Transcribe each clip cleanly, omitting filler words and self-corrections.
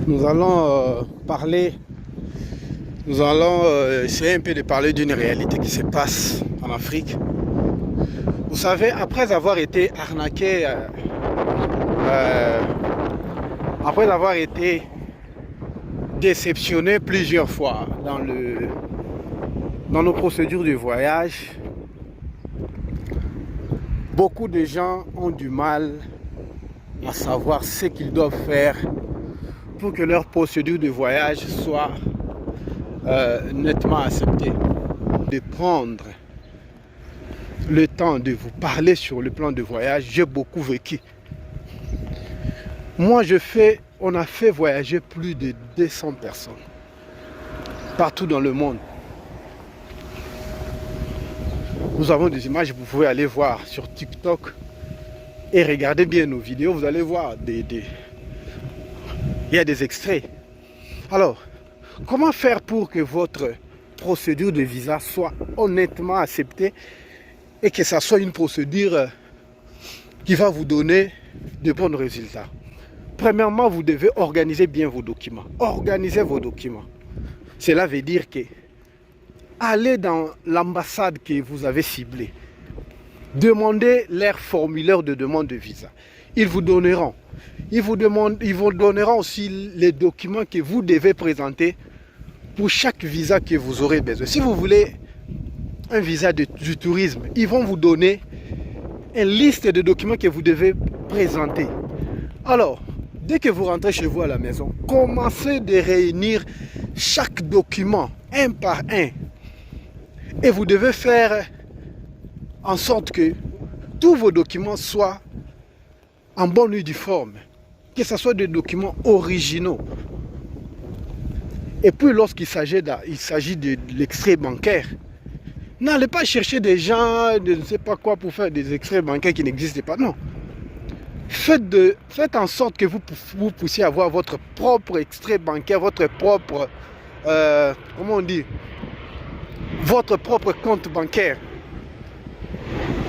nous allons nous allons essayer un peu de parler d'une réalité qui se passe en Afrique. Vous savez, après avoir été arnaqué, après avoir été déceptionné plusieurs fois dans nos procédures de voyage, beaucoup de gens ont du mal à savoir ce qu'ils doivent faire pour que leur procédure de voyage soit nettement acceptée. De prendre le temps de vous parler sur le plan de voyage, j'ai beaucoup vécu. Moi, on a fait voyager plus de 200 personnes partout dans le monde. Nous avons des images, vous pouvez aller voir sur TikTok et regarder bien nos vidéos, vous allez voir il y a des extraits. Alors, comment faire pour que votre procédure de visa soit honnêtement acceptée et que ça soit une procédure qui va vous donner de bons résultats? Premièrement, vous devez organiser bien vos documents. Organisez vos documents. Cela veut dire que allez dans l'ambassade que vous avez ciblée. Demandez leur formulaire de demande de visa. Ils vous donneront. Ils vous donneront aussi les documents que vous devez présenter pour chaque visa que vous aurez besoin. Si vous voulez un visa du tourisme, ils vont vous donner une liste de documents que vous devez présenter. Alors, dès que vous rentrez chez vous à la maison, commencez de réunir chaque document un par un. Et vous devez faire en sorte que tous vos documents soient en bonne et due forme. Que ce soit des documents originaux. Et puis lorsqu'il s'agit de l'extrait bancaire, n'allez pas chercher des gens, de ne sais pas quoi, pour faire des extraits bancaires qui n'existent pas. Non. Faites en sorte que vous puissiez avoir votre propre extrait bancaire, votre propre, comment on dit, votre propre compte bancaire.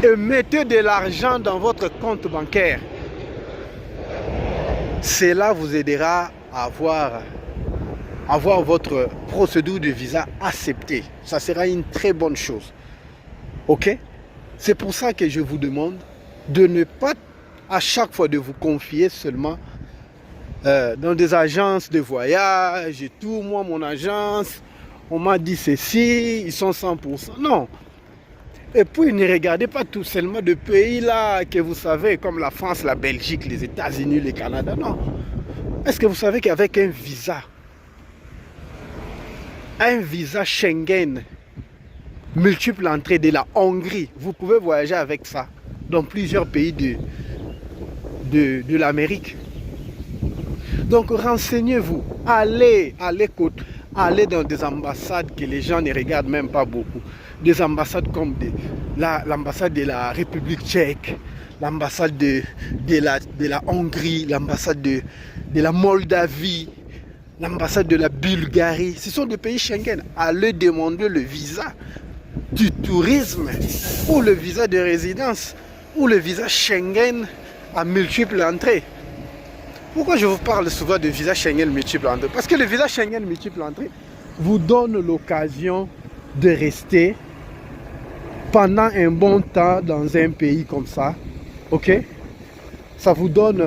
Et mettez de l'argent dans votre compte bancaire. Cela vous aidera à avoir votre procédure de visa acceptée. Ça sera une très bonne chose. Ok? C'est pour ça que je vous demande de ne pas à chaque fois de vous confier seulement dans des agences de voyage et tout. Moi, mon agence, on m'a dit ceci, ils sont 100%. Non. Et puis, ne regardez pas tout seulement de pays là que vous savez, comme la France, la Belgique, les États-Unis, le Canada. Non. Est-ce que vous savez qu'avec un visa Schengen, multiple entrée de la Hongrie, vous pouvez voyager avec ça dans plusieurs pays de l'Amérique. Donc renseignez-vous, allez dans des ambassades que les gens ne regardent même pas beaucoup. Des ambassades comme l'ambassade de la République tchèque, l'ambassade de la Hongrie, l'ambassade de la Moldavie, l'ambassade de la Bulgarie. Ce sont des pays Schengen. Allez demander le visa du tourisme ou le visa de résidence ou le visa Schengen à multiples entrées. Pourquoi je vous parle souvent de visa Schengen multiple entrées? Parce que le visa Schengen multiple entrées vous donne l'occasion de rester pendant un bon temps dans un pays comme ça. Ok? Ça vous donne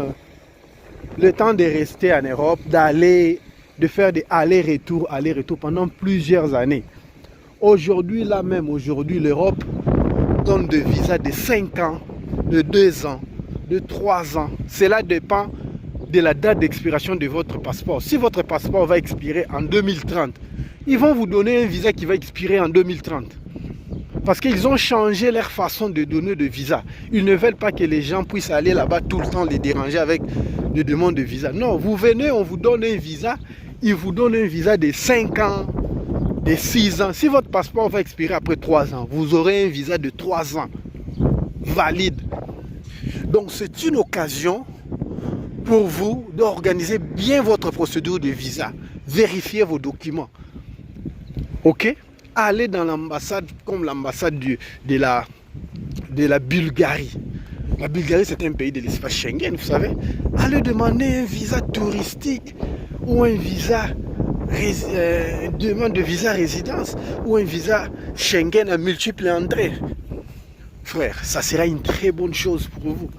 le temps de rester en Europe, de faire des allers-retours pendant plusieurs années. Aujourd'hui, l'Europe donne des visas de 5 ans, de 2 ans, de 3 ans. Cela dépend de la date d'expiration de votre passeport. Si votre passeport va expirer en 2030, ils vont vous donner un visa qui va expirer en 2030. Parce qu'ils ont changé leur façon de donner de visa. Ils ne veulent pas que les gens puissent aller là-bas tout le temps, les déranger avec des demandes de visa. Non, vous venez, on vous donne un visa. Ils vous donnent un visa de 5 ans, de 6 ans. Si votre passeport va expirer après 3 ans, vous aurez un visa de 3 ans, valide. Donc c'est une occasion pour vous d'organiser bien votre procédure de visa. Vérifiez vos documents. Ok? Allez dans l'ambassade comme l'ambassade de la Bulgarie. La Bulgarie, c'est un pays de l'espace Schengen, vous savez. Allez demander un visa touristique ou un visa, demande de visa résidence, ou un visa Schengen à multiples entrées. Frère, ça sera une très bonne chose pour vous.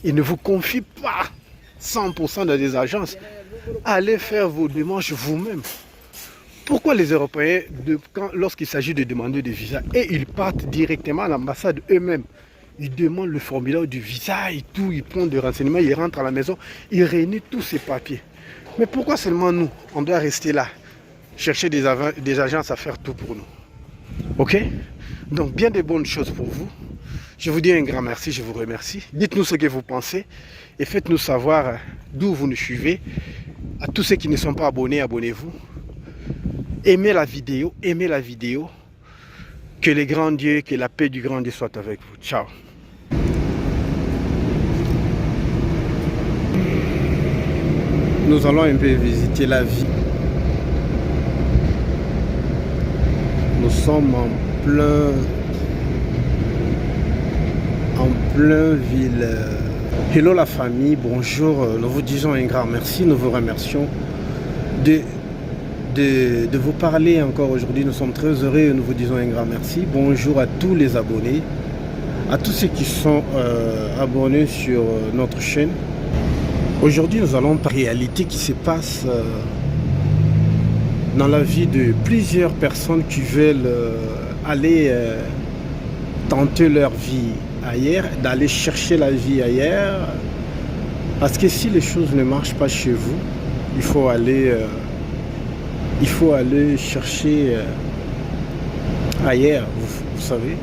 Et ne vous confiez pas 100% dans des agences. Allez faire vos démarches vous-même. Pourquoi les Européens, lorsqu'il s'agit de demander des visas, et ils partent directement à l'ambassade eux-mêmes, ils demandent le formulaire du visa et tout, ils prennent des renseignements, ils rentrent à la maison, ils réunissent tous ces papiers. Mais pourquoi seulement nous, on doit rester là, chercher des agences à faire tout pour nous? Ok? Donc bien de bonnes choses pour vous. Je vous dis un grand merci, je vous remercie. Dites-nous ce que vous pensez et faites-nous savoir d'où vous nous suivez. À tous ceux qui ne sont pas abonnés, abonnez-vous. Aimez la vidéo, aimez la vidéo. Que les grands dieux, que la paix du grand Dieu soit avec vous. Ciao. Nous allons un peu visiter la ville. Nous sommes en plein ville. Hello la famille, bonjour. Nous vous disons un grand merci. Nous vous remercions de vous parler encore aujourd'hui. Nous sommes très heureux et nous vous disons un grand merci. Bonjour à tous les abonnés, à tous ceux qui sont abonnés sur notre chaîne. Aujourd'hui, nous allons parler de la réalité qui se passe dans la vie de plusieurs personnes qui veulent aller tenter leur vie ailleurs, d'aller chercher la vie ailleurs. Parce que si les choses ne marchent pas chez vous, il faut aller chercher ailleurs, vous savez.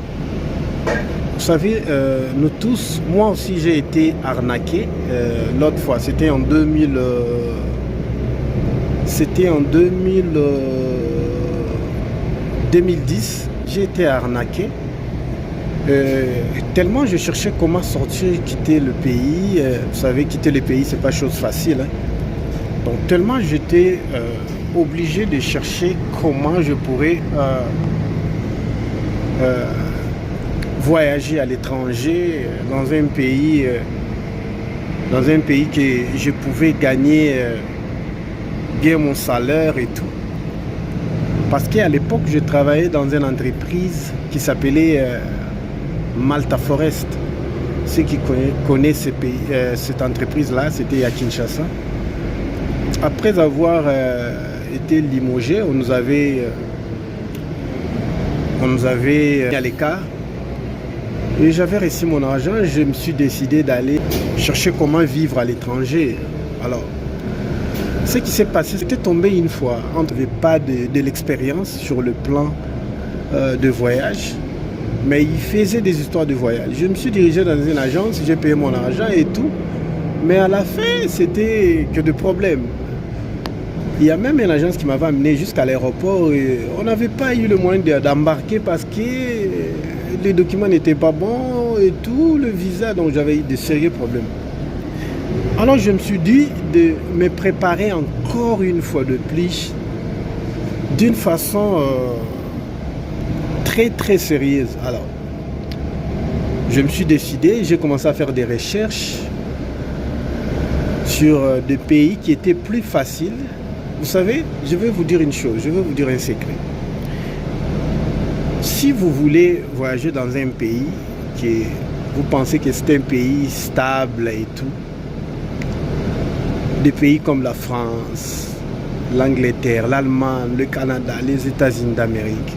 Vous savez, nous tous, moi aussi j'ai été arnaqué l'autre fois, c'était en 2010, j'ai été arnaqué. Tellement je cherchais comment sortir, quitter le pays. Vous savez, quitter le pays, c'est pas chose facile. Hein. Donc tellement j'étais obligé de chercher comment je pourrais voyager à l'étranger, dans un pays que je pouvais gagner bien mon salaire et tout. Parce qu'à l'époque, je travaillais dans une entreprise qui s'appelait Malta Forest. Ceux qui connaissent cette entreprise-là, c'était à Kinshasa. Après avoir été limogé, on nous avait mis à l'écart. Et j'avais reçu mon argent, je me suis décidé d'aller chercher comment vivre à l'étranger. Alors, ce qui s'est passé, c'était tombé une fois. On n'avait pas de l'expérience sur le plan de voyage, mais il faisait des histoires de voyage. Je me suis dirigé dans une agence, j'ai payé mon argent et tout, mais à la fin, c'était que de problèmes. Il y a même une agence qui m'avait amené jusqu'à l'aéroport et on n'avait pas eu le moyen d'embarquer parce que les documents n'étaient pas bons et tout, le visa, donc j'avais eu de sérieux problèmes. Alors je me suis dit de me préparer encore une fois de plus, d'une façon très très sérieuse. Alors, je me suis décidé, j'ai commencé à faire des recherches sur des pays qui étaient plus faciles. Vous savez, je vais vous dire une chose, je vais vous dire un secret. Si vous voulez voyager dans un pays qui vous pensez que c'est un pays stable et tout, des pays comme la France, l'Angleterre, l'Allemagne, le Canada, les États-Unis d'Amérique,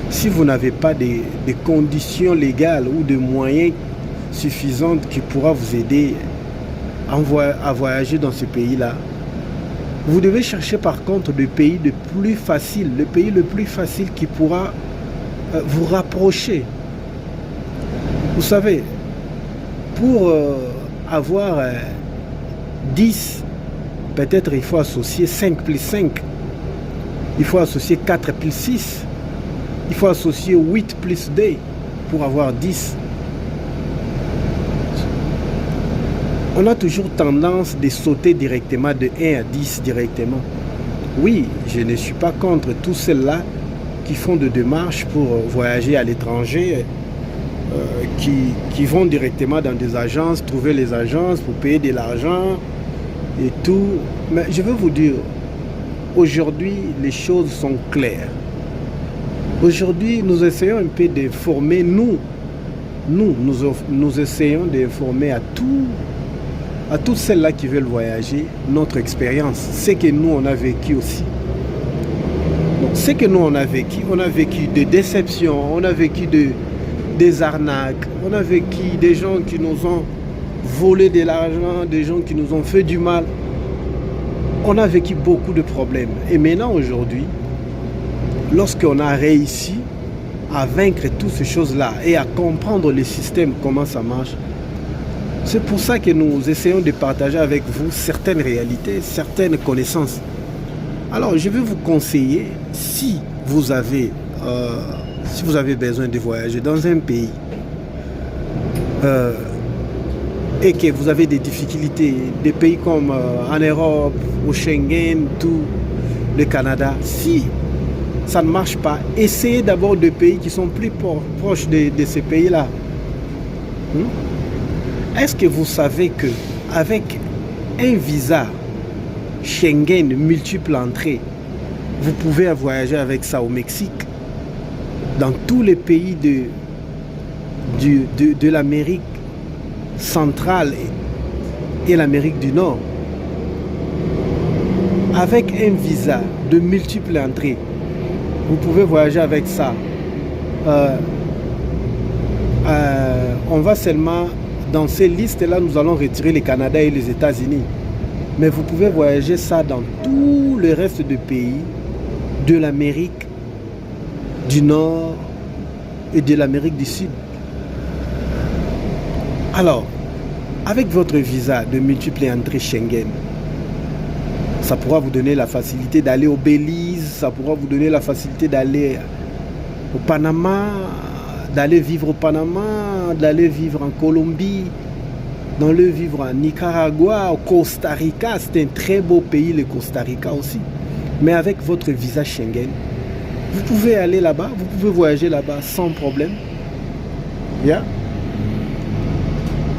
si vous n'avez pas des conditions légales ou de moyens suffisants qui pourra vous aider à voyager dans ce pays-là, vous devez chercher par contre le pays le plus facile qui pourra vous rapprocher. Vous savez, pour avoir 10, peut-être il faut associer 5 plus 5, il faut associer 4 plus 6, il faut associer 8 plus 2 pour avoir 10. On a toujours tendance de sauter directement de 1 à 10 directement. Oui, je ne suis pas contre tous ceux-là qui font des démarches pour voyager à l'étranger, qui vont directement dans des agences, trouver les agences pour payer de l'argent et tout. Mais je veux vous dire, aujourd'hui, les choses sont claires. Aujourd'hui, nous essayons un peu d'informer, nous essayons d'informer à toutes celles-là qui veulent voyager, notre expérience, ce que nous, on a vécu aussi. Donc, ce que nous, on a vécu des déceptions, on a vécu des arnaques, on a vécu des gens qui nous ont volé de l'argent, des gens qui nous ont fait du mal. On a vécu beaucoup de problèmes. Et maintenant, aujourd'hui, lorsqu'on a réussi à vaincre toutes ces choses-là et à comprendre le système, comment ça marche, c'est pour ça que nous essayons de partager avec vous certaines réalités, certaines connaissances. Alors, je vais vous conseiller, si vous avez besoin de voyager dans un pays et que vous avez des difficultés, des pays comme en Europe, au Schengen, tout, le Canada, si ça ne marche pas, essayez d'abord de pays qui sont plus proches de ces pays-là. Est-ce que vous savez qu'avec un visa Schengen multiple entrée, vous pouvez voyager avec ça au Mexique, dans tous les pays de l'Amérique centrale et l'Amérique du Nord. Avec un visa de multiple entrée, vous pouvez voyager avec ça. On va seulement, dans ces listes-là, nous allons retirer le Canada et les États-Unis. Mais vous pouvez voyager ça dans tout le reste des pays de l'Amérique du Nord et de l'Amérique du Sud. Alors, avec votre visa de multiple entrée Schengen, ça pourra vous donner la facilité d'aller au Belize, ça pourra vous donner la facilité d'aller au Panama, d'aller vivre au Panama, d'aller vivre en Colombie, d'aller vivre en Nicaragua, au Costa Rica. C'est un très beau pays, le Costa Rica aussi. Mais avec votre visa Schengen, vous pouvez aller là-bas, vous pouvez voyager là-bas sans problème. Yeah.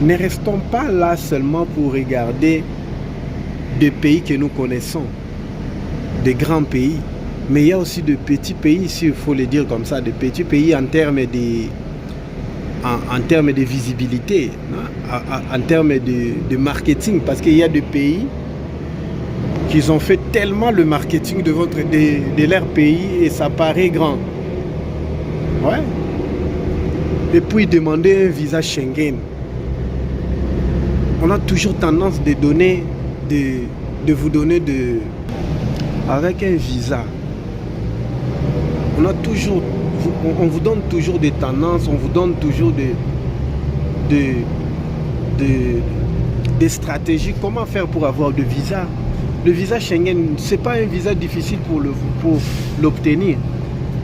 Ne restons pas là seulement pour regarder des pays que nous connaissons, des grands pays. Mais il y a aussi de petits pays, s'il faut le dire comme ça, de petits pays en termes de visibilité, en termes de marketing, parce qu'il y a des pays qui ont fait tellement le marketing de leur pays et ça paraît grand. Ouais. Et puis demander un visa Schengen. On a toujours tendance de vous donner avec un visa. On vous donne toujours des tendances, on vous donne toujours des stratégies. Comment faire pour avoir de visa? Le visa Schengen, ce n'est pas un visa difficile pour l'obtenir.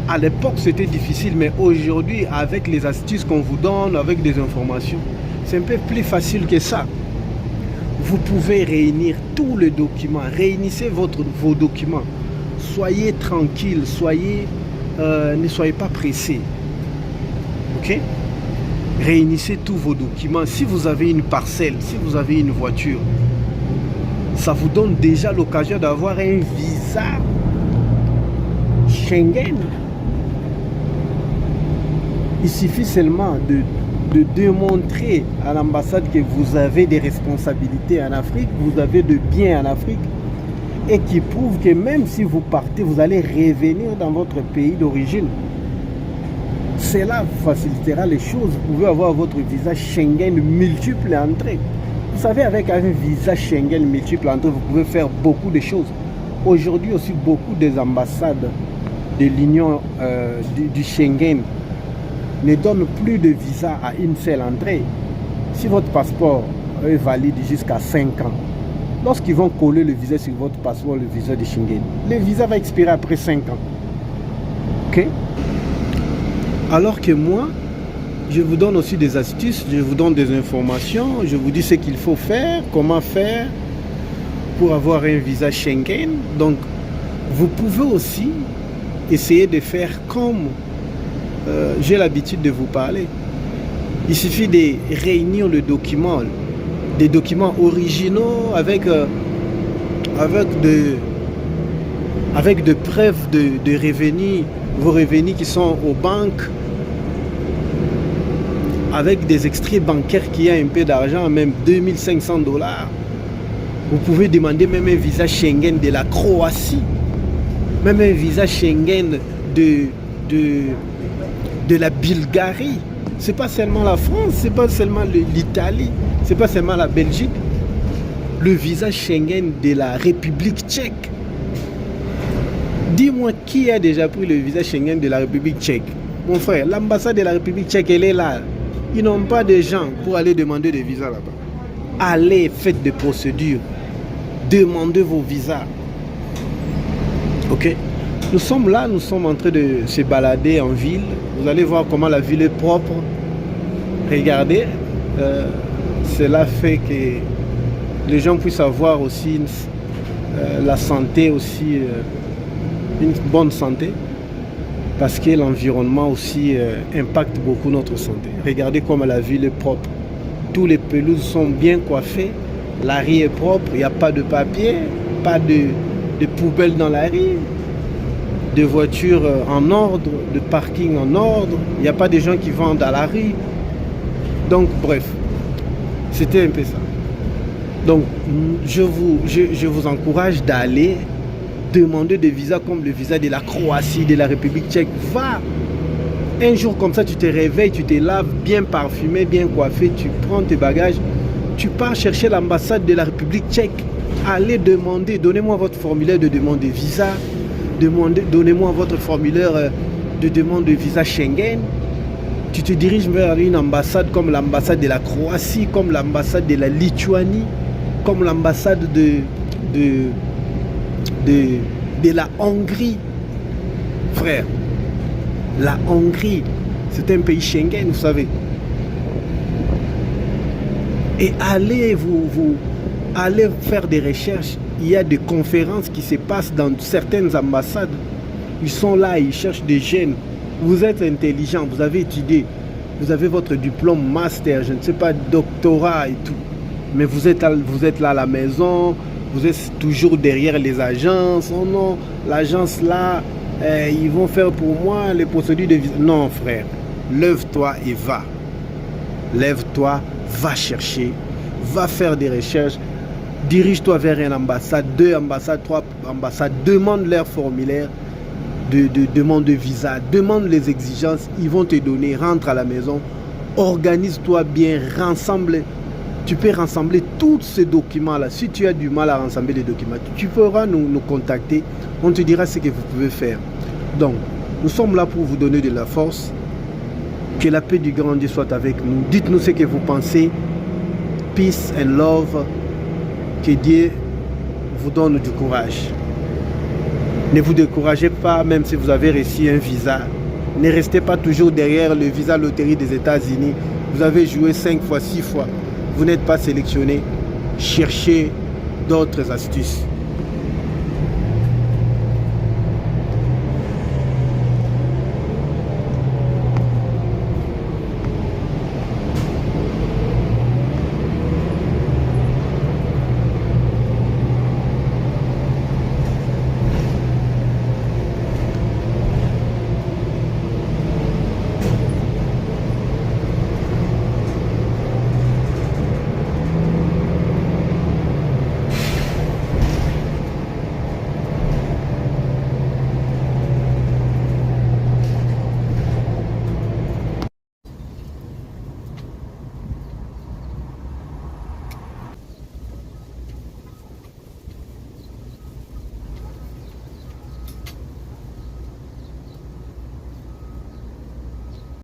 À l'époque, c'était difficile, mais aujourd'hui, avec les astuces qu'on vous donne, avec des informations, c'est un peu plus facile que ça. Vous pouvez réunir tous les documents, réunissez vos documents. Soyez tranquille, ne soyez pas pressé. Ok? Réunissez tous vos documents. Si vous avez une parcelle, si vous avez une voiture, ça vous donne déjà l'occasion d'avoir un visa Schengen. Il suffit seulement de démontrer à l'ambassade que vous avez des responsabilités en Afrique, vous avez de biens en Afrique, et qui prouve que même si vous partez, vous allez revenir dans votre pays d'origine. Cela facilitera les choses. Vous pouvez avoir votre visa Schengen multiple entrée. Vous savez, avec un visa Schengen multiple entrée, vous pouvez faire beaucoup de choses. Aujourd'hui aussi, beaucoup des ambassades de l'Union du Schengen ne donnent plus de visa à une seule entrée. Si votre passeport est valide jusqu'à 5 ans, lorsqu'ils vont coller le visa sur votre passeport, le visa de Schengen, le visa va expirer après 5 ans. Ok? Alors que moi, je vous donne aussi des astuces, je vous donne des informations, je vous dis ce qu'il faut faire, comment faire pour avoir un visa Schengen. Donc, vous pouvez aussi essayer de faire comme j'ai l'habitude de vous parler. Il suffit de réunir le document, des documents originaux avec avec de preuves de revenus, vos revenus qui sont aux banques, avec des extraits bancaires qui a un peu d'argent, même 2500 $. Vous pouvez demander même un visa Schengen de la Croatie, même un visa Schengen de la Bulgarie. C'est pas seulement la France, c'est pas seulement l'Italie, c'est pas seulement la Belgique. Le visa Schengen de la République tchèque. Dis-moi qui a déjà pris le visa Schengen de la République tchèque. Mon frère, l'ambassade de la République tchèque, elle est là. Ils n'ont pas de gens pour aller demander des visas là-bas. Allez, faites des procédures. Demandez vos visas. Ok? Nous sommes là, nous sommes en train de se balader en ville. Vous allez voir comment la ville est propre. Regardez. Cela fait que les gens puissent avoir aussi la santé aussi, une bonne santé. Parce que l'environnement aussi impacte beaucoup notre santé. Regardez comme la ville est propre. Tous les pelouses sont bien coiffées. La rue est propre. Il n'y a pas de papier, pas de poubelles dans la rue, de voitures en ordre, de parking en ordre. Il n'y a pas de gens qui vendent à la rue. Donc, bref, c'était un peu ça. Donc, je vous encourage d'aller demander des visas comme le visa de la Croatie, de la République tchèque. Va! Un jour comme ça, tu te réveilles, tu te laves, bien parfumé, bien coiffé, tu prends tes bagages, tu pars chercher l'ambassade de la République tchèque. Allez demander, donnez-moi votre formulaire de demande de visa, donnez-moi votre formulaire de demande de visa Schengen. Tu te diriges vers une ambassade comme l'ambassade de la Croatie, comme l'ambassade de la Lituanie, comme l'ambassade de la Hongrie. Frère, la Hongrie, c'est un pays Schengen, vous savez. Et allez allez faire des recherches. Il y a des conférences qui se passent dans certaines ambassades. Ils sont là, ils cherchent des jeunes. Vous êtes intelligent, vous avez étudié, vous avez votre diplôme master, je ne sais pas, doctorat et tout. Mais vous êtes là à la maison, vous êtes toujours derrière les agences. Oh non, l'agence là, ils vont faire pour moi les procédures de visa. Non frère, lève-toi et va. Lève-toi, va chercher, va faire des recherches. Dirige-toi vers une ambassade, 2 ambassades, 3 ambassades. Demande leur formulaire de demande de visa. Demande les exigences, ils vont te donner. Rentre à la maison, organise-toi bien, rassemble. Tu peux rassembler tous ces documents-là. Si tu as du mal à rassembler les documents, tu pourras nous contacter. On te dira ce que vous pouvez faire. Donc, nous sommes là pour vous donner de la force. Que la paix du grand Dieu soit avec nous. Dites-nous ce que vous pensez. Peace and love. Que Dieu vous donne du courage. Ne vous découragez pas, même si vous avez reçu un visa. Ne restez pas toujours derrière le visa loterie des États-Unis. Vous avez joué 5 fois, 6 fois. Vous n'êtes pas sélectionné. Cherchez d'autres astuces.